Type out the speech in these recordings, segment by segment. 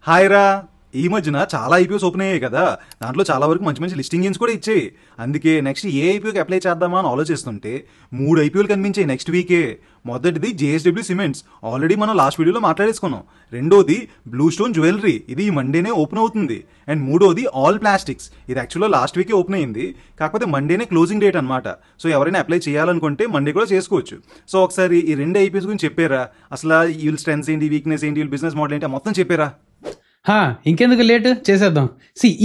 Hi రా. ఈ మధ్యన చాలా ఐపీఓస్ ఓపెన్ అయ్యాయి కదా, దాంట్లో చాలా వరకు మంచి మంచి లిస్టింగ్స్ కూడా ఇచ్చాయి. అందుకే నెక్స్ట్ ఏ ఐపీఓకి అప్లై చేద్దామా అని ఆలోచిస్తుంటే 3 ఐపీఓలు కనిపించాయి నెక్స్ట్ వీకే. మొదటిది జేఎస్డబ్ల్యూ సిమెంట్స్, ఆల్రెడీ మనం లాస్ట్ వీడియోలో మాట్లాడేసుకున్నాం. రెండోది బ్లూ స్టోన్ జ్యువెలరీ, ఇది ఈ మండేనే ఓపెన్ అవుతుంది. అండ్ మూడోది ఆల్ ప్లాస్టిక్స్, ఇది యాక్చువల్గా లాస్ట్ వీకే ఓపెన్ అయింది, కాకపోతే మండేనే క్లోజింగ్ డేట్ అనమాట. సో ఎవరైనా అప్లై చేయాలనుకుంటే మండే కూడా చేసుకోవచ్చు. సో ఒకసారి ఈ 2 ఐపీఎస్ గురించి చెప్పారా, అసలు వీళ్ళ స్ట్రెంగ్స్ ఏంటి, వీక్నెస్ ఏంటి, వీళ్ళ బిజినెస్ మోడల్ ఏంటి, మొత్తం చెప్పారా? ఇంకెందుకు లేట్ చేసేద్దాం.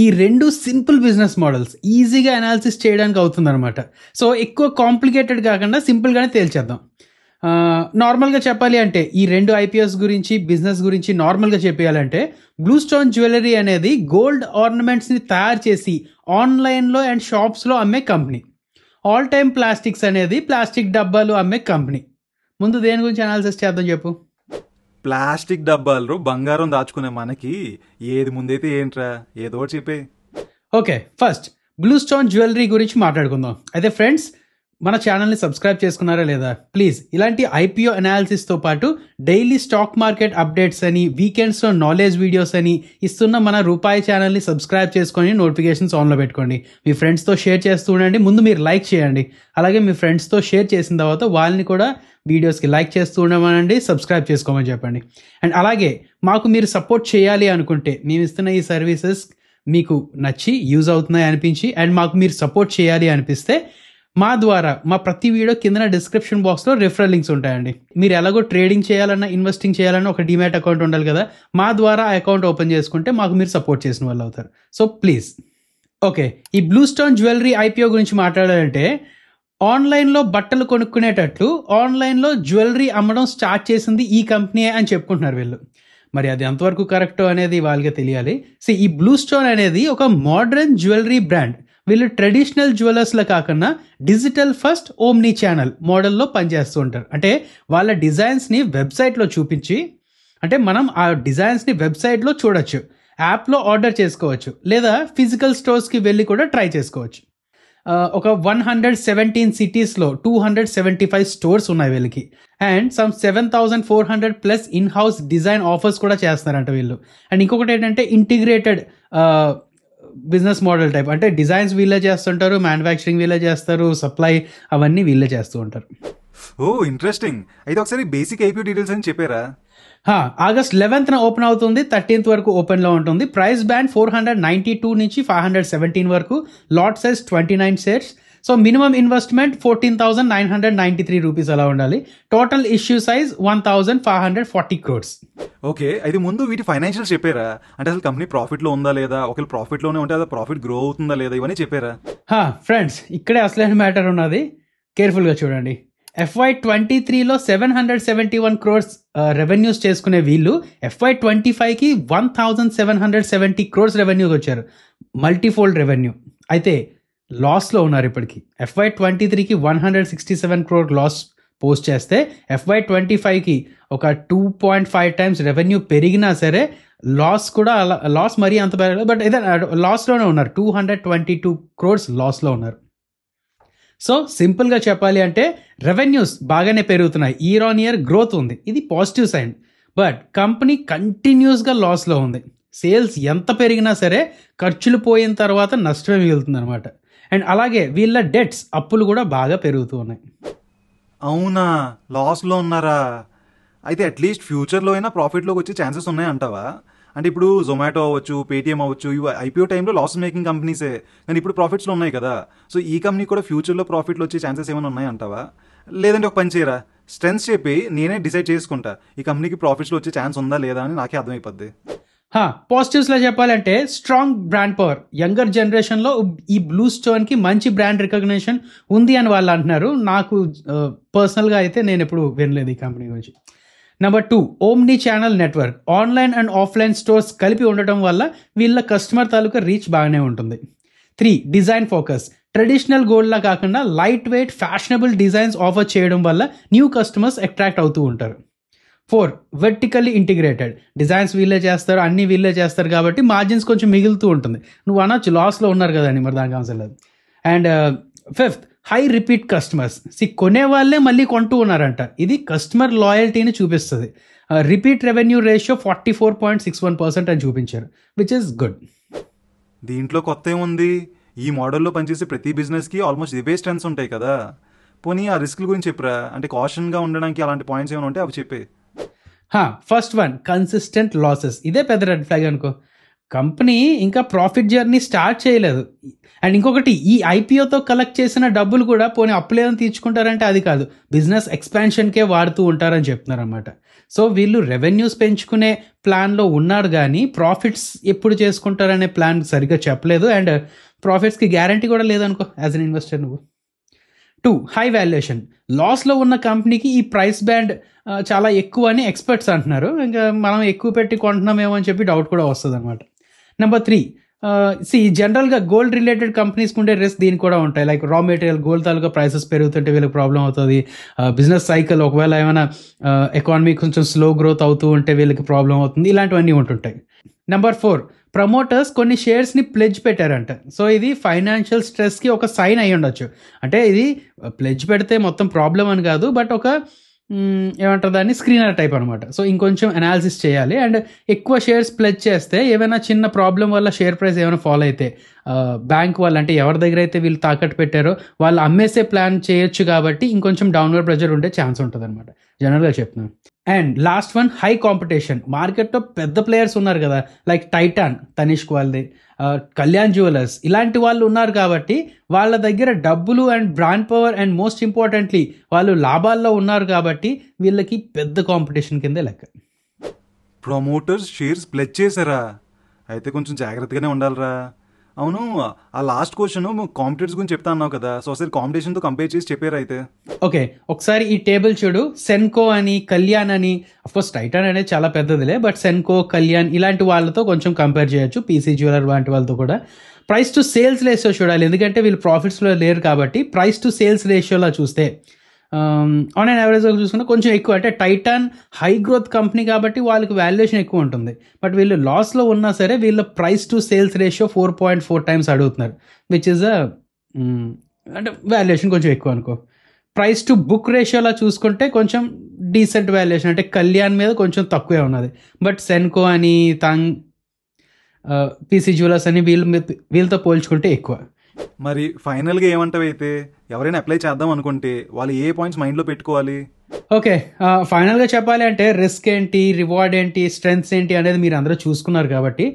ఈ 2 సింపుల్ బిజినెస్ మోడల్స్ ఈజీగా అనాలిసిస్ చేయడానికి అవుతుంది అనమాట. సో ఎక్కువ కాంప్లికేటెడ్ కాకుండా సింపుల్గానే తేల్చేద్దాం. నార్మల్గా చెప్పాలి అంటే ఈ 2 ఐపీఎస్ గురించి, బిజినెస్ గురించి నార్మల్గా చెప్పేయాలంటే, బ్లూ స్టోన్ జ్యువెలరీ అనేది గోల్డ్ ఆర్నమెంట్స్ని తయారు చేసి ఆన్లైన్లో అండ్ షాప్స్లో అమ్మే కంపెనీ. ఆల్ టైమ్ ప్లాస్టిక్స్ అనేది ప్లాస్టిక్ డబ్బాలు అమ్మే కంపెనీ. ముందు దేని గురించి అనాలిసిస్ చేద్దాం చెప్పు. ప్లాస్టిక్ డబ్బాలు బంగారం దాచుకునే మనకి ఏది ముందైతే ఏంట్రా, ఏదో చెప్పే. Okay, first blue stone jewellery గురించి మాట్లాడుకుందాం. అయితే ఫ్రెండ్స్, మన ఛానల్ని సబ్స్క్రైబ్ చేసుకున్నారా లేదా? ప్లీజ్ ఇలాంటి ఐపీఓ అనాలిసిస్తో పాటు డైలీ స్టాక్ మార్కెట్ అప్డేట్స్ అని, వీకెండ్స్లో నాలెడ్జ్ వీడియోస్ అని ఇస్తున్న మన రూపాయి ఛానల్ని సబ్స్క్రైబ్ చేసుకొని నోటిఫికేషన్స్ ఆన్లో పెట్టుకోండి. మీ ఫ్రెండ్స్తో షేర్ చేస్తూ ఉండండి. ముందు మీరు లైక్ చేయండి, అలాగే మీ ఫ్రెండ్స్తో షేర్ చేసిన తర్వాత వాళ్ళని కూడా వీడియోస్కి లైక్ చేస్తూ ఉండమనండి, సబ్స్క్రైబ్ చేసుకోమని చెప్పండి. అండ్ అలాగే మాకు మీరు సపోర్ట్ చేయాలి అనుకుంటే, మేము ఇస్తున్న ఈ సర్వీసెస్ మీకు నచ్చి యూజ్ అవుతున్నాయి అనిపించి అండ్ మాకు మీరు సపోర్ట్ చేయాలి అనిపిస్తే, మా ద్వారా మా ప్రతి వీడియో కింద డిస్క్రిప్షన్ బాక్స్లో రిఫరల్ లింక్స్ ఉంటాయండి. మీరు ఎలాగో ట్రేడింగ్ చేయాలన్నా, ఇన్వెస్టింగ్ చేయాలన్నా ఒక డిమాట్ అకౌంట్ ఉండాలి కదా, మా ద్వారా ఆ అకౌంట్ ఓపెన్ చేసుకుంటే మాకు మీరు సపోర్ట్ చేసిన వాళ్ళు అవుతారు. So please. ఓకే, ఈ బ్లూ స్టోన్ జ్యువెలరీ ఐపీఓ గురించి మాట్లాడాలంటే, ఆన్లైన్లో బట్టలు కొనుక్కునేటట్లు ఆన్లైన్లో జ్యువెలరీ అమ్మడం స్టార్ట్ చేసింది ఈ కంపెనీ అని చెప్పుకుంటున్నారు వీళ్ళు. మరి అది ఎంతవరకు కరెక్ట్ అనేది వాళ్ళకి తెలియాలి. ఈ బ్లూ స్టోన్ అనేది ఒక మోడర్న్ జ్యువెలరీ బ్రాండ్. వీళ్ళు ట్రెడిషనల్ జ్యువెలర్స్లో కాకుండా డిజిటల్ ఫస్ట్ ఓమ్నీ ఛానల్ మోడల్లో పనిచేస్తూ ఉంటారు. అంటే వాళ్ళ డిజైన్స్ని వెబ్సైట్లో చూపించి, అంటే మనం ఆ డిజైన్స్ని వెబ్సైట్లో చూడొచ్చు, యాప్లో ఆర్డర్ చేసుకోవచ్చు, లేదా ఫిజికల్ స్టోర్స్కి వెళ్ళి కూడా ట్రై చేసుకోవచ్చు. ఒక 117 సిటీస్లో 275 స్టోర్స్ ఉన్నాయి వీళ్ళకి. And some 7,400+ in house design offers కూడా చేస్తున్నారంట వీళ్ళు. అండ్ ఇంకొకటి ఏంటంటే ఇంటిగ్రేటెడ్ బిజినెస్ మోడల్ టైప్, అంటే డిజైన్స్ వీళ్ళే చేస్తుంటారు, మ్యానుఫ్యాక్చరింగ్ వీళ్ళే చేస్తారు, సప్లై అవన్నీ వీళ్ళే చేస్తూ ఉంటారు. ఓ ఇంట్రెస్టింగ్. అయితే ఒకసారి బేసిక్ ఐపీఓ డీటెయిల్స్ అని చెప్పారా? ఆగస్ట్ 11th ఓపెన్ అవుతుంది, 13th వరకు ఓపెన్లో ఉంటుంది. ప్రైస్ బ్యాండ్ 492 నుంచి 517 వరకు. Lot size 29 shares. So minimum investment 14,993 rupees అలా ఉండాలి. Total issue size 1,540 crores. Okay, అయితే ముందు వీటి ఫైనాన్షియల్స్ చెప్పారా? అంటే అసలు కంపెనీ ప్రాఫిట్లో ఉందా లేదా, ఒకవేళ ప్రాఫిట్లోనే ఉంటే అది ప్రాఫిట్ గ్రో అవుతుందా లేదా, ఇవన్నీ చెప్పారా? ఫ్రెండ్స్, ఇక్కడే అసలైన మ్యాటర్ ఉన్నది, కేర్ఫుల్గా చూడండి. FY23లో 771 crores రెవెన్యూస్ చేసుకునే వీళ్ళు FY25కి 1,770 crores రెవెన్యూకి వచ్చారు, మల్టీఫోల్డ్ రెవెన్యూ. అయితే లాస్లో ఉన్నారు ఇప్పటికి. FY23కి 167 crore లాస్ పోస్ట్ చేస్తే FY25కి ఒక 2.5 times రెవెన్యూ పెరిగినా సరే లాస్ కూడా లాస్ మరీ అంత పెరగలేదు, బట్ ఇదే లాస్లోనే ఉన్నారు. 222 crores లాస్లో ఉన్నారు. సో సింపుల్గా చెప్పాలి అంటే రెవెన్యూస్ బాగానే పెరుగుతున్నాయి, ఇయర్ ఆన్ ఇయర్ గ్రోత్ ఉంది, ఇది పాజిటివ్ సైన్. బట్ కంపెనీ కంటిన్యూస్గా లాస్లో ఉంది. సేల్స్ ఎంత పెరిగినా సరే ఖర్చులు పోయిన తర్వాత నష్టమే మిగులుతుంది అనమాట. అండ్ అలాగే వీళ్ళ డెట్స్, అప్పులు కూడా బాగా పెరుగుతూ ఉన్నాయి. అవునా, లాస్లో ఉన్నారా? అయితే అట్లీస్ట్ ఫ్యూచర్లో అయినా ప్రాఫిట్లోకి వచ్చే ఛాన్సెస్ ఉన్నాయంటావా? అంటే ఇప్పుడు జొమాటో అవ్వచ్చు, పేటిఎం అవ్వచ్చు, ఇవి ఐపీఓ టైంలో లాస్ మేకింగ్ కంపెనీసే, కానీ ఇప్పుడు ప్రాఫిట్స్లో ఉన్నాయి కదా. సో ఈ కంపెనీ కూడా ఫ్యూచర్లో ప్రాఫిట్లో వచ్చే ఛాన్సెస్ ఏమైనా ఉన్నాయంటావా? లేదంటే ఒక పని చేయరా, స్ట్రెంగ్స్ చెప్పి నేనే డిసైడ్ చేసుకుంటా ఈ కంపెనీకి ప్రాఫిట్స్లో వచ్చే ఛాన్స్ ఉందా లేదా అని నాకే అర్థమైపోద్ది. పాజిటివ్స్లో చెప్పాలంటే స్ట్రాంగ్ బ్రాండ్ పవర్. యంగర్ జనరేషన్లో ఈ బ్లూ స్టోన్కి మంచి బ్రాండ్ రికగ్నిషన్ ఉంది అని వాళ్ళు అంటున్నారు. నాకు పర్సనల్గా అయితే నేను ఎప్పుడు వినలేదు ఈ కంపెనీ గురించి. Number 2, Omni channel network. Online and offline stores కలిపి ఉండటం వల్ల వీళ్ళ కస్టమర్ తాలూకా రీచ్ బాగానే ఉంటుంది. 3, డిజైన్ ఫోకస్. ట్రెడిషనల్ గోల్డ్లా కాకుండా light weight fashionable designs offer చేయడం వల్ల న్యూ కస్టమర్స్ అట్రాక్ట్ అవుతూ ఉంటారు. 4, వెర్టికల్లీ ఇంటిగ్రేటెడ్. డిజైన్స్ వీళ్ళే చేస్తారు, అన్నీ వీళ్ళే చేస్తారు కాబట్టి మార్జిన్స్ కొంచెం మిగులుతూ ఉంటుంది. నువ్వు అనొచ్చు లాస్లో ఉన్నారు కదండి, మరి దానికి అవసరం లేదు. And 5th, high repeat customers. కొనే వాళ్ళే మళ్ళీ కొంటూ ఉన్నారంట. ఇది కస్టమర్ లాయల్టీని చూపిస్తుంది. రిపీట్ రెవెన్యూ రేషియో 44.61% అని చూపించారు, విచ్ ఇస్ గుడ్. దీంట్లో కొత్త ఏముంది? ఈ మోడల్లో పనిచేసే ప్రతి బిజినెస్కి ఆల్మోస్ట్ ఇవే స్ట్రెంత్స్ ఉంటాయి కదా. పోనీ ఆ రిస్క్ల గురించి చెప్పరా, అంటే కాషన్గా ఉండడానికి అలాంటి పాయింట్స్ ఏమైనా ఉంటే అవి చెప్పే. First one, consistent losses. ఇదే పెద్ద రెడ్ ఫ్లాగ్ అనుకో. కంపెనీ ఇంకా ప్రాఫిట్ జర్నీ స్టార్ట్ చేయలేదు. అండ్ ఇంకొకటి, ఈ ఐపీఓతో కలెక్ట్ చేసిన డబ్బులు కూడా పోనీ అప్పులేదని తీర్చుకుంటారంటే అది కాదు, బిజినెస్ ఎక్స్పాన్షన్కే వాడుతూ ఉంటారని చెప్తున్నారు అనమాట. సో వీళ్ళు రెవెన్యూస్ పెంచుకునే ప్లాన్లో ఉన్నారు కానీ ప్రాఫిట్స్ ఎప్పుడు చేసుకుంటారనే ప్లాన్ సరిగ్గా చెప్పలేదు. అండ్ ప్రాఫిట్స్కి గ్యారంటీ కూడా లేదనుకో యాజ్ అన్ ఇన్వెస్టర్ నువ్వు. 2, హై వాల్యుయేషన్. లాస్లో ఉన్న కంపెనీకి ఈ ప్రైస్ బ్యాండ్ చాలా ఎక్కువ అని ఎక్స్పర్ట్స్ అంటున్నారు. ఇంకా మనం ఎక్కువ పెట్టి కొంటున్నామేమో అని చెప్పి డౌట్ కూడా వస్తుంది అనమాట. నెంబర్ 3, జనరల్గా గోల్డ్ రిలేటెడ్ కంపెనీస్కి ఉండే రిస్క్ దీనికి కూడా ఉంటాయి. లైక్ రా మెటీరియల్, గోల్డ్ తాలూకా ప్రైసెస్ పెరుగుతుంటే వీళ్ళకి ప్రాబ్లం అవుతుంది. బిజినెస్ సైకిల్, ఒకవేళ ఏమైనా ఎకానమీ కొంచెం స్లో గ్రోత్ అవుతూ ఉంటే వీళ్ళకి ప్రాబ్లం అవుతుంది. ఇలాంటివన్నీ ఉంటుంటాయి. నెంబర్ 4, ప్రమోటర్స్ కొన్ని షేర్స్ని ప్లెడ్జ్ పెట్టారంట. సో ఇది ఫైనాన్షియల్ స్ట్రెస్కి ఒక సైన్ అయ్యి ఉండొచ్చు. అంటే ఇది ప్లెడ్జ్ పెడితే మొత్తం ప్రాబ్లం అని కాదు, బట్ ఒక ఏమంటారు దాన్ని, స్క్రీనర్ టైప్ అనమాట. సో ఇంకొంచెం అనాలిసిస్ చేయాలి. అండ్ ఎక్కువ షేర్స్ ప్లెడ్జ్ చేస్తే ఏమైనా చిన్న ప్రాబ్లం వల్ల షేర్ ప్రైస్ ఏమైనా ఫాలో అయితే బ్యాంక్ వాళ్ళు, అంటే ఎవరి దగ్గర అయితే వీళ్ళు తాకట్టు పెట్టారో వాళ్ళు అమ్మేసే ప్లాన్ చేయొచ్చు. కాబట్టి ఇంకొంచెం డౌన్వర్డ్ ప్రెషర్ ఉండే ఛాన్స్ ఉంటుంది అనమాట, జనరల్గా చెప్తున్నాను. And last one, high competition. మార్కెట్లో పెద్ద ప్లేయర్స్ ఉన్నారు కదా, లైక్ టైటాన్, తనిష్క్ వాళ్ళది, కళ్యాణ్ జ్యువెలర్స్, ఇలాంటి వాళ్ళు ఉన్నారు కాబట్టి వాళ్ళ దగ్గర డబ్బులు and brand power and most importantly వాళ్ళు లాభాల్లో ఉన్నారు కాబట్టి వీళ్ళకి పెద్ద కాంపిటీషన్ కిందే లెక్క. ప్రమోటర్స్ షేర్స్ ప్లెజ్ చేశారా? అయితే కొంచెం జాగ్రత్తగానే ఉండాలిరా. అవును, ఆ లాస్ట్ క్వశ్చన్ కాంపిటేటర్స్ గురించి చెప్తా అన్నావు కదా, సో ఒకసారి కాంపిటీషన్తో కంపేర్ చేసి చెప్పారు అయితే. ఓకే, ఒకసారి ఈ టేబుల్ చూడు. సెన్కో అని, కళ్యాణ్ అని, అఫ్కోర్స్ టైటాన్ అనేది చాలా పెద్దదిలే, బట్ సెన్కో, కళ్యాణ్ ఇలాంటి వాళ్ళతో కొంచెం కంపేర్ చేయొచ్చు. పీసీ జ్యువెలర్ లాంటి వాళ్ళతో కూడా. ప్రైస్ టు సేల్స్ రేషియో చూడాలి, ఎందుకంటే వీళ్ళు ప్రాఫిట్స్లో లేరు కాబట్టి. ప్రైస్ టు సేల్స్ రేషియోలో చూస్తే ఆన్ అండ్ యావరేజ్గా చూసుకుంటే కొంచెం ఎక్కువ. అంటే టైటాన్ హై గ్రోత్ కంపెనీ కాబట్టి వాళ్ళకి వాల్యుయేషన్ ఎక్కువ ఉంటుంది, బట్ వీళ్ళు లాస్లో ఉన్నా సరే వీళ్ళ price to sales ratio 4.4 times అడుగుతున్నారు, విచ్ ఇస్ అంటే వాల్యుయేషన్ కొంచెం ఎక్కువ అనుకో. ప్రైస్ టు బుక్ రేషియోలా చూసుకుంటే కొంచెం డీసెంట్ వాల్యుయేషన్, అంటే కళ్యాణ్ మీద కొంచెం తక్కువే ఉన్నది. బట్ సెన్కో అని, పీసీ జ్యువెలర్స్ అని వీళ్ళతో పోల్చుకుంటే ఎక్కువ. మరి ఫైనల్గా ఏమంటావైతే, ఎవరైనా అప్లై చేద్దాం అనుకుంటే వాళ్ళు ఏ పాయింట్స్ మైండ్లో పెట్టుకోవాలి? ఓకే, ఫైనల్గా చెప్పాలి అంటే రిస్క్ ఏంటి, రివార్డ్ ఏంటి, స్ట్రెంగ్త్స్ ఏంటి అనేది మీరు అందరూ చూసుకున్నారు కాబట్టి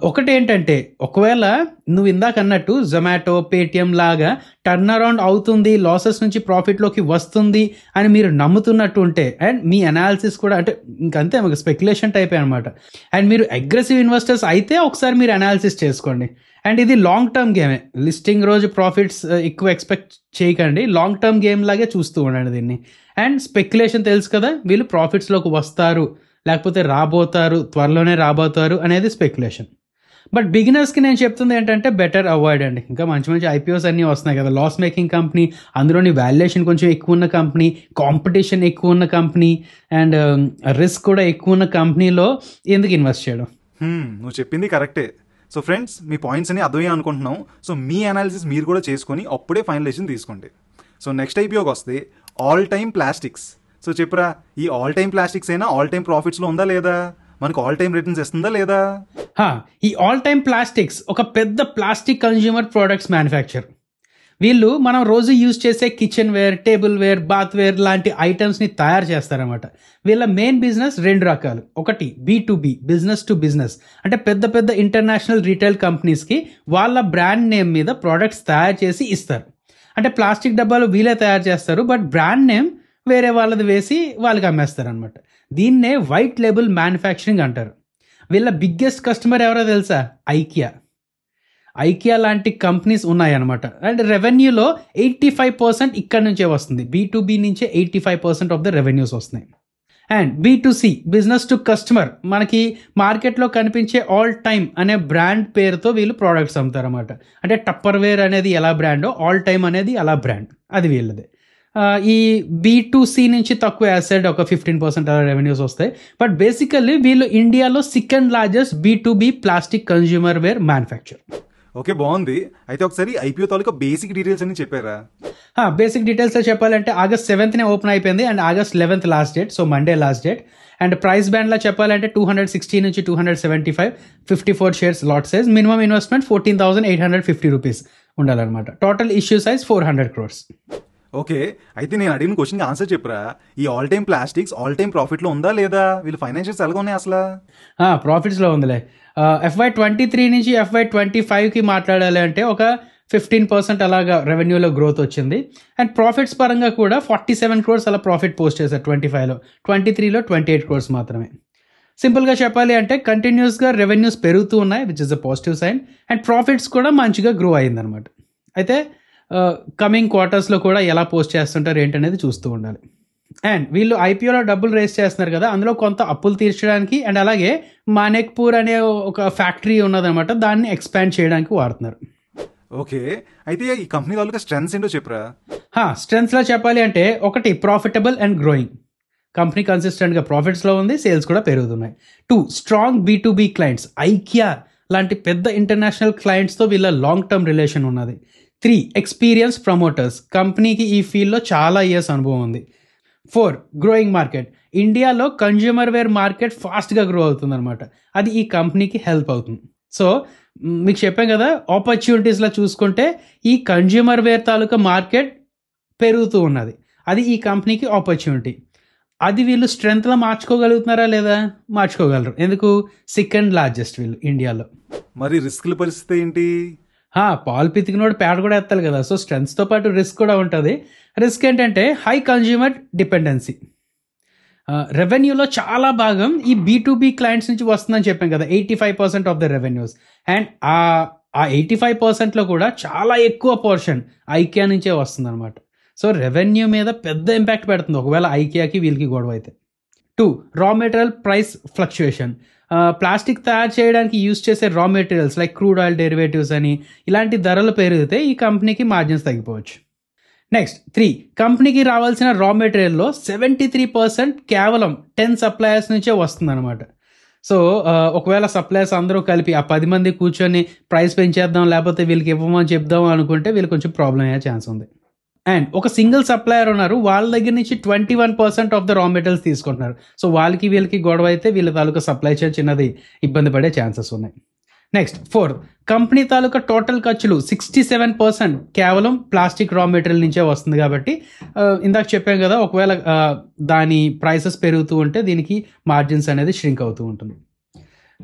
ఒకటి ఏంటంటే, ఒకవేళ నువ్వు ఇందాక అన్నట్టు జొమాటో, పేటిఎం లాగా టర్న్ అరౌండ్ అవుతుంది, లాసెస్ నుంచి ప్రాఫిట్లోకి వస్తుంది అని మీరు నమ్ముతున్నట్టు ఉంటే, అండ్ మీ అనాలిసిస్ కూడా అంటే ఇంకంతే మీకు స్పెక్యులేషన్ టైపే అనమాట, అండ్ మీరు అగ్రెసివ్ ఇన్వెస్టర్స్ అయితే ఒకసారి మీరు అనాలిసిస్ చేసుకోండి. అండ్ ఇది లాంగ్ టర్మ్ గేమే, లిస్టింగ్ రోజు ప్రాఫిట్స్ ఎక్కువ ఎక్స్పెక్ట్ చేయకండి, లాంగ్ టర్మ్ గేమ్ లాగే చూస్తూ ఉండండి దీన్ని. అండ్ స్పెక్యులేషన్ తెలుసు కదా, వీళ్ళు ప్రాఫిట్స్లోకి వస్తారు, లేకపోతే రాబోతారు, త్వరలోనే రాబోతారు అనేది స్పెక్యులేషన్. బట్ బిగినర్స్కి నేను చెప్తుంది ఏంటంటే బెటర్ అవాయిడ్ అండి. ఇంకా మంచి మంచి ఐపీఓస్ అన్నీ వస్తున్నాయి కదా, లాస్ మేకింగ్ కంపెనీ, అందులోని వాల్యుయేషన్ కొంచెం ఎక్కువ ఉన్న కంపెనీ, కాంపిటీషన్ ఎక్కువ ఉన్న కంపెనీ, అండ్ రిస్క్ కూడా ఎక్కువ ఉన్న కంపెనీలో ఎందుకు ఇన్వెస్ట్ చేయడం? నువ్వు చెప్పింది కరెక్టే. సో ఫ్రెండ్స్, మీ పాయింట్స్ అన్ని అర్థమయ్యే అనుకుంటున్నాం. సో మీ అనాలిసిస్ మీరు కూడా చేసుకొని అప్పుడే ఫైనలైజేషన్ తీసుకోండి. సో నెక్స్ట్ ఐపీఓకి వస్తే ఆల్ టైమ్ ప్లాస్టిక్స్. సో చెప్పురా, ఈ ఆల్ టైమ్ ప్లాస్టిక్స్ అయినా ఆల్ టైమ్ ప్రాఫిట్స్లో ఉందా లేదా, మనకు ఆల్ టైమ్ రిటర్న్స్ ఇస్తుందా లేదా? ఈ ఆల్ టైమ్ ప్లాస్టిక్స్ ఒక పెద్ద ప్లాస్టిక్ కన్జ్యూమర్ ప్రొడక్ట్స్ మ్యానుఫ్యాక్చర్. వీళ్ళు మనం రోజు యూజ్ చేసే kitchenware, tableware, bathware లాంటి ఐటమ్స్ని తయారు చేస్తారన్నమాట. వీళ్ళ మెయిన్ బిజినెస్ 2 రకాలు. ఒకటి B2B, బిజినెస్ టు బిజినెస్, అంటే పెద్ద పెద్ద ఇంటర్నేషనల్ రీటైల్ కంపెనీస్కి వాళ్ళ బ్రాండ్ నేమ్ మీద ప్రోడక్ట్స్ తయారు చేసి ఇస్తారు. అంటే ప్లాస్టిక్ డబ్బాలు వీళ్ళే తయారు చేస్తారు, బట్ బ్రాండ్ నేమ్ వేరే వాళ్ళది వేసి వాళ్ళకి అమ్మేస్తారు అనమాట. దీన్నే వైట్ లేబుల్ మ్యానుఫ్యాక్చరింగ్ అంటారు. వీళ్ళ బిగ్గెస్ట్ కస్టమర్ ఎవరో తెలుసా? ఐకియా లాంటి కంపెనీస్ ఉన్నాయన్నమాట. అండ్ రెవెన్యూలో 85% ఇక్కడ నుంచే వస్తుంది. B2B నుంచే 85% ఆఫ్ ద రెవెన్యూస్ వస్తున్నాయి. And B2C, business to customer, మనకి మార్కెట్లో కనిపించే ఆల్ టైమ్ అనే బ్రాండ్ పేరుతో వీళ్ళు ప్రోడక్ట్స్ అమ్ముతారన్నమాట. అంటే టప్పర్ వేర్ అనేది ఎలా బ్రాండో, ఆల్ టైమ్ అనేది అలా బ్రాండ్, అది వీళ్ళదే. ఈ B2C నుంచి తక్కువ యాసెడ్ ఒక 15% అలా రెవెన్యూస్ వస్తాయి. బట్ బేసికల్లీ వీళ్ళు ఇండియాలో second largest B2B plastic consumer ware manufacture. Okay, బాగుంది. అయితే ఒకసారి ఐపీఓ తాలూకా బేసిక్ డీటెయిల్స్ అని చెప్పారా? బేసిక్ డీటెయిల్స్లో చెప్పాలంటే August 7th ఓపెన్ అయిపోయింది, and August 11th last date, so Monday last date. And price బ్యాండ్లో చెప్పాలంటే 260 నుంచి 275, 54 shares lot size, minimum investment 14,850 rupees ఉండాలన్నమాట. Total issue size 400 crores. Okay, అయితే నేను అడిగిన క్వశ్చన్కి ఆన్సర్ చెప్పరా. ఈ All Time Plastics All Time ప్రాఫిట్లో ఉందా లేదా? వీళ్ళు ఫైనాన్షియల్స్ ఎలాగ ఉన్నాయి అసలు? ప్రాఫిట్స్లో ఉందిలే. FY23 నుంచి FY25కి మాట్లాడాలి అంటే ఒక 15% అలాగా రెవెన్యూలో గ్రోత్ వచ్చింది. అండ్ ప్రాఫిట్స్ పరంగా కూడా 47 crores అలా ప్రాఫిట్ పోస్ట్ చేశారు 25లో. 23లో 28 crores మాత్రమే. సింపుల్గా చెప్పాలి అంటే కంటిన్యూస్గా రెవెన్యూస్ పెరుగుతూ ఉన్నాయి, which is a positive sign. And profits కూడా మంచిగా గ్రో అయిందనమాట. అయితే కమింగ్ క్వార్టర్స్లో కూడా ఎలా పోస్ట్ చేస్తుంటారు ఏంటనేది చూస్తూ ఉండాలి. అండ్ వీళ్ళు ఐపీఓలో డబ్బులు రేస్ చేస్తున్నారు కదా, అందులో కొంత అప్పులు తీర్చడానికి అండ్ అలాగే మానేక్పూర్ అనే ఒక ఫ్యాక్టరీ ఉన్నదనమాట, దాన్ని ఎక్స్పాండ్ చేయడానికి వాడుతున్నారు. ఓకే, అయితే ఈ కంపెనీ వాళ్ళకి స్ట్రెంగ్స్ ఏంటో చెప్పరా. స్ట్రెంగ్స్లో చెప్పాలి అంటే ఒకటి ప్రాఫిటబుల్ అండ్ గ్రోయింగ్. కంపెనీ కన్సిస్టెంట్గా ప్రాఫిట్స్లో ఉంది, సేల్స్ కూడా పెరుగుతున్నాయి. 2 స్ట్రాంగ్ B2B క్లయింట్స్, ఐకియా లాంటి పెద్ద ఇంటర్నేషనల్ క్లయింట్స్తో వీళ్ళ లాంగ్ టర్మ్ రిలేషన్ ఉన్నది. 3 ఎక్స్పీరియన్స్ ప్రమోటర్స్, కంపెనీకి ఈ ఫీల్డ్లో చాలా ఇయర్స్ అనుభవం ఉంది. 4 గ్రోయింగ్ మార్కెట్, ఇండియాలో కన్జ్యూమర్ వేర్ మార్కెట్ ఫాస్ట్గా గ్రో అవుతుంది అనమాట, అది ఈ కంపెనీకి హెల్ప్ అవుతుంది. సో మీకు చెప్పాం కదా, ఆపర్చునిటీస్లో చూసుకుంటే ఈ కన్జ్యూమర్ వేర్ తాలూకా మార్కెట్ పెరుగుతూ ఉన్నది, అది ఈ కంపెనీకి ఆపర్చునిటీ. అది వీళ్ళు స్ట్రెంగ్త్లో మార్చుకోగలుగుతున్నారా లేదా? మార్చుకోగలరు. ఎందుకు? సెకండ్ లార్జెస్ట్ వీళ్ళు ఇండియాలో. మరి రిస్క్ల పరిస్థితి ఏంటి? పాలు పితికినోడు పేడ కూడా ఎత్తాలి కదా. సో స్ట్రెంగ్స్తో పాటు రిస్క్ కూడా ఉంటుంది. రిస్క్ ఏంటంటే హై కన్జ్యూమర్ డిపెండెన్సీ. రెవెన్యూలో చాలా భాగం ఈ B2B క్లయింట్స్ నుంచి వస్తుందని చెప్పాం కదా, 85% ఆఫ్ ద రెవెన్యూస్. అండ్ ఆ 85%లో కూడా చాలా ఎక్కువ పోర్షన్ ఐకియా నుంచే వస్తుంది అనమాట. సో రెవెన్యూ మీద పెద్ద ఇంపాక్ట్ పెడుతుంది ఒకవేళ ఐకియాకి వీళ్ళకి గొడవ అయితే. 2 raw material price fluctuation, plastic తయారు చేయడానికి యూజ్ చేసే రా materials like crude oil derivatives అని ఇలాంటి ధరలు పెరిగితే ఈ కంపెనీకి మార్జిన్స్ తగ్గిపోవచ్చు. నెక్స్ట్ 3 కంపెనీకి రావాల్సిన రా మెటీరియల్లో 73% కేవలం 10 సప్లయర్స్ నుంచే వస్తుందన్నమాట. సో ఒకవేళ సప్లయర్స్ అందరూ కలిపి ఆ 10 మంది కూర్చొని ప్రైస్ పెంచేద్దాం లేకపోతే వీళ్ళకి ఇవ్వమని చెప్దాం అనుకుంటే వీళ్ళు కొంచెం ప్రాబ్లం అయ్యే ఛాన్స్ ఉంది. అండ్ ఒక సింగిల్ సప్లయర్ ఉన్నారు, వాళ్ళ దగ్గర నుంచి 21% ఆఫ్ ద రా మెటీరియల్స్ తీసుకుంటున్నారు. సో వాళ్ళకి వీళ్ళకి గొడవ అయితే వీళ్ళ తాలూకా సప్లై చైన్ చిన్నది ఇబ్బంది పడే ఛాన్సెస్ ఉన్నాయి. నెక్స్ట్ 4 కంపెనీ తాలూకా టోటల్ ఖర్చులు 67% కేవలం ప్లాస్టిక్ రా మెటీరియల్ నుంచే వస్తుంది కాబట్టి ఇందాక చెప్పాం కదా, ఒకవేళ దాని ప్రైసెస్ పెరుగుతూ ఉంటే దీనికి మార్జిన్స్ అనేది ష్రింక్ అవుతూ ఉంటుంది.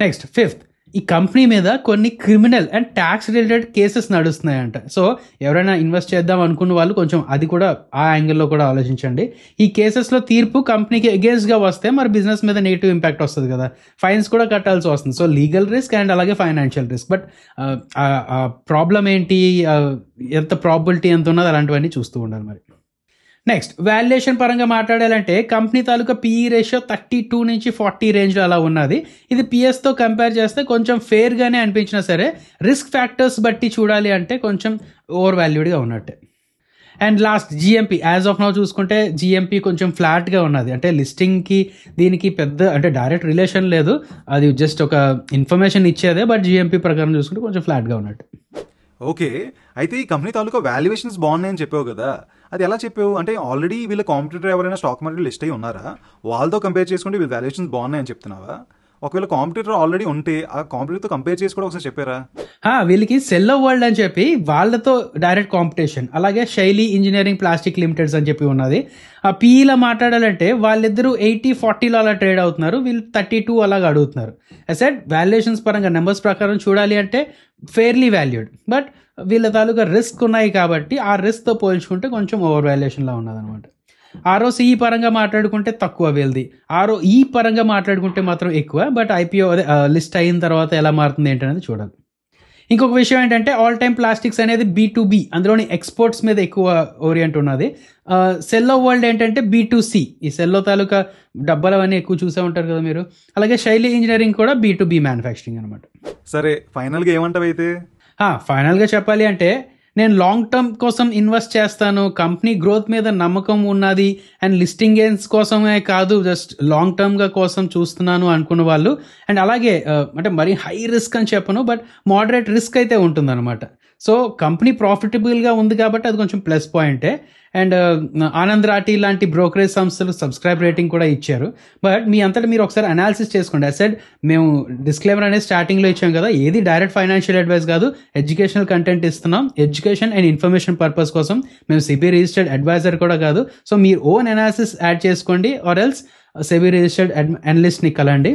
నెక్స్ట్ 5 ఈ కంపెనీ మీద కొన్ని criminal and tax related cases నడుస్తున్నాయంట. సో ఎవరైనా ఇన్వెస్ట్ చేద్దాం అనుకున్న వాళ్ళు కొంచెం అది కూడా ఆ యాంగిల్లో కూడా ఆలోచించండి. ఈ కేసెస్లో తీర్పు కంపెనీకి అగేన్స్ట్గా వస్తే మరి బిజినెస్ మీద నెగిటివ్ ఇంపాక్ట్ వస్తుంది కదా, ఫైన్స్ కూడా కట్టాల్సి వస్తుంది. సో లీగల్ రిస్క్ అండ్ అలాగే ఫైనాన్షియల్ రిస్క్. బట్ ప్రాబ్లం ఏంటి, ఎంత ప్రాబిలిటీ ఎంత ఉన్నది అలాంటివన్నీ చూస్తూ ఉండాలి మరి. నెక్స్ట్ వాల్యుయేషన్ పరంగా మాట్లాడాలంటే కంపెనీ తాలూకా PE రేషియో 32 నుంచి 40 రేంజ్లో అలా ఉన్నది. ఇది పిఎస్తో కంపేర్ చేస్తే కొంచెం ఫేర్గానే అనిపించినా సరే రిస్క్ ఫ్యాక్టర్స్ బట్టి చూడాలి అంటే కొంచెం ఓవర్ వాల్యూడ్గా ఉన్నట్టే. And last GMP, as of now చూసుకుంటే GMP కొంచెం ఫ్లాట్గా ఉన్నది. అంటే లిస్టింగ్కి దీనికి పెద్ద అంటే డైరెక్ట్ రిలేషన్ లేదు, అది జస్ట్ ఒక ఇన్ఫర్మేషన్ ఇచ్చేదే. బట్ GMP ప్రకారం చూసుకుంటే కొంచెం ఫ్లాట్గా ఉన్నట్టు. ఓకే, అయితే ఈ కంపెనీ తాలూకా వాల్యుయేషన్స్ బాగున్నాయని చెప్పావు కదా, అది ఎలా చెప్పావు? అంటే ఆల్రెడీ వీళ్ళ కాంపిటీటర్ ఎవరైనా స్టాక్ మార్కెట్ లిస్ట్ అయ్యి ఉన్నారా? వాళ్ళతో కంపేర్ చేసుకుంటే వీళ్ళ వాల్యుయేషన్స్ బాగున్నాయని చెప్తున్నావా? ఒకవేళ కాంపిటీటర్ ఆల్రెడీ ఉంటే ఆ కాంపిటీటర్తో కంపేర్ చేసి కూడా ఒకసారి చెప్పారా? వీళ్ళకి సెల్లో వరల్డ్ అని చెప్పి వాళ్ళతో డైరెక్ట్ కాంపిటీషన్, అలాగే శైలి ఇంజనీరింగ్ ప్లాస్టిక్ లిమిటెడ్స్ అని చెప్పి ఉన్నది. ఆ PEలో మాట్లాడాలంటే వాళ్ళిద్దరూ 80-40లో అలా ట్రేడ్ అవుతున్నారు, వీళ్ళు 32 అలాగా అడుగుతున్నారు. అసెట్ వాల్యుయేషన్స్ పరంగా నెంబర్స్ ప్రకారం చూడాలి అంటే ఫెయిర్లీ వాల్యూడ్. బట్ వీళ్ళ తాలూకా రిస్క్ ఉన్నాయి కాబట్టి ఆ రిస్క్తో పోల్చుకుంటే కొంచెం ఓవర్ వాల్యుయేషన్లో ఉన్నదన్నమాట. ROCE పరంగా మాట్లాడుకుంటే తక్కువ వీళ్ళది, ROE పరంగా మాట్లాడుకుంటే మాత్రం ఎక్కువ. బట్ IPO లిస్ట్ అయిన తర్వాత ఎలా మారుతుంది ఏంటనేది చూడాలి. ఇంకొక విషయం ఏంటంటే ఆల్ టైమ్ ప్లాస్టిక్స్ అనేది B2B, అందులోని ఎక్స్పోర్ట్స్ మీద ఎక్కువ ఓరియంట్ ఉన్నది. సెల్లో వరల్డ్ ఏంటంటే B2C, ఈ సెల్లో తాలూకా డబ్బాలు అవన్నీ ఎక్కువ చూసే ఉంటారు కదా మీరు. అలాగే శైలి ఇంజనీరింగ్ కూడా B2B మ్యానుఫ్యాక్చరింగ్ అనమాట. సరే, ఫైనల్గా ఏమంటావు అయితే? ఫైనల్గా చెప్పాలి అంటే నేను లాంగ్ టర్మ్ కోసం ఇన్వెస్ట్ చేస్తాను, కంపెనీ గ్రోత్ మీద నమ్మకం ఉన్నది అండ్ లిస్టింగ్ గెయిన్స్ కోసమే కాదు జస్ట్ లాంగ్ టర్మ్గా కోసం చూస్తున్నాను అనుకున్న వాళ్ళు. అండ్ అలాగే అంటే మరీ హై రిస్క్ అని చెప్పను, బట్ మోడరేట్ రిస్క్ అయితే ఉంటుందన్నమాట. సో కంపెనీ ప్రాఫిటబుల్గా ఉంది కాబట్టి అది కొంచెం ప్లస్ పాయింటే. అండ్ ఆనంద్ రాఠీ లాంటి బ్రోకరేజ్ సంస్థలు సబ్స్క్రైబ్ రేటింగ్ కూడా ఇచ్చారు. బట్ మీ అంతటా మీరు ఒకసారి అనాలిసిస్ చేసుకోండి. అసెడ్ మేము డిస్క్లైమర్ అనేది స్టార్టింగ్లో ఇచ్చాం కదా, ఏది డైరెక్ట్ ఫైనాన్షియల్ అడ్వైస్ కాదు, ఎడ్యుకేషనల్ కంటెంట్ ఇస్తున్నాం. ఎడ్యుకేషన్ అండ్ ఇన్ఫర్మేషన్ పర్పస్ కోసం, మేము సెబీ రిజిస్టర్డ్ అడ్వైజర్ కూడా కాదు. సో మీరు ఓన్ అనాలిసిస్ యాడ్ చేసుకోండి, ఆర్ ఎల్స్ సెబీ రిజిస్టర్డ్ అనలిస్ట్ని కలండి.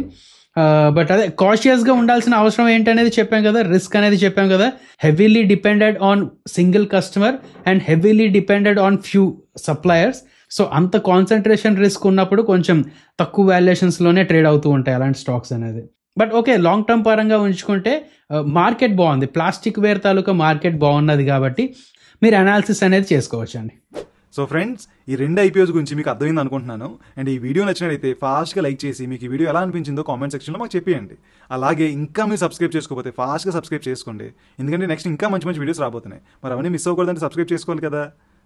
బట్ అదే కాషియస్గా ఉండాల్సిన అవసరం ఏంటనేది చెప్పాం కదా, రిస్క్ అనేది చెప్పాం కదా. Heavily depended on single customer and heavily depended on few suppliers. So అంత కాన్సన్ట్రేషన్ రిస్క్ ఉన్నప్పుడు కొంచెం తక్కువ వాల్యుయేషన్స్లోనే ట్రేడ్ అవుతూ ఉంటాయి అలాంటి స్టాక్స్ అనేది. బట్ ఓకే, లాంగ్ టర్మ్ పరంగా ఉంచుకుంటే మార్కెట్ బాగుంది, ప్లాస్టిక్ వేర్ తాలూకా మార్కెట్ బాగున్నది కాబట్టి మీరు అనాలిసిస్ అనేది చేసుకోవచ్చండి. సో ఫ్రెండ్స్, ఈ 2 IPOs గురించి మీకు అర్థమైంది అనుకుంటున్నాను. అండ్ ఈ వీడియో నచ్చినట్లయితే ఫాస్ట్గా లైక్ చేసి మీకు ఈ వీడియో ఎలా అనిపించిందో కామెంట్ సెక్షన్లో మాకు చెప్పేయండి. అలాగే ఇంకా మీరు సబ్స్క్రైబ్ చేసుకోకపోతే ఫాస్ట్గా సబ్స్క్రైబ్ చేసుకోండి, ఎందుకంటే నెక్స్ట్ ఇంకా మంచి మంచి వీడియోస్ రాబోతున్నాయి. మరి అవన్నీ మిస్ అవ్వకూడదంటే సబ్స్క్రైబ్ చేసుకోవాలి కదా.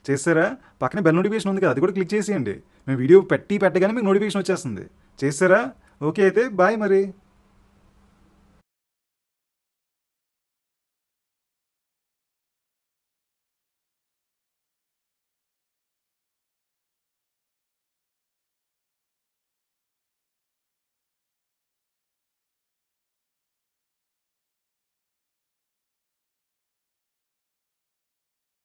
చేస్తారా? పక్కనే బెల్ నోటిఫికేషన్ ఉంది కదా, అది కూడా క్లిక్ చేసేయండి. మేము వీడియో పెట్టగానే మీకు నోటిఫికేషన్ వచ్చేస్తుంది. చేస్తారా? ఓకే, అయితే బాయ్ మరి.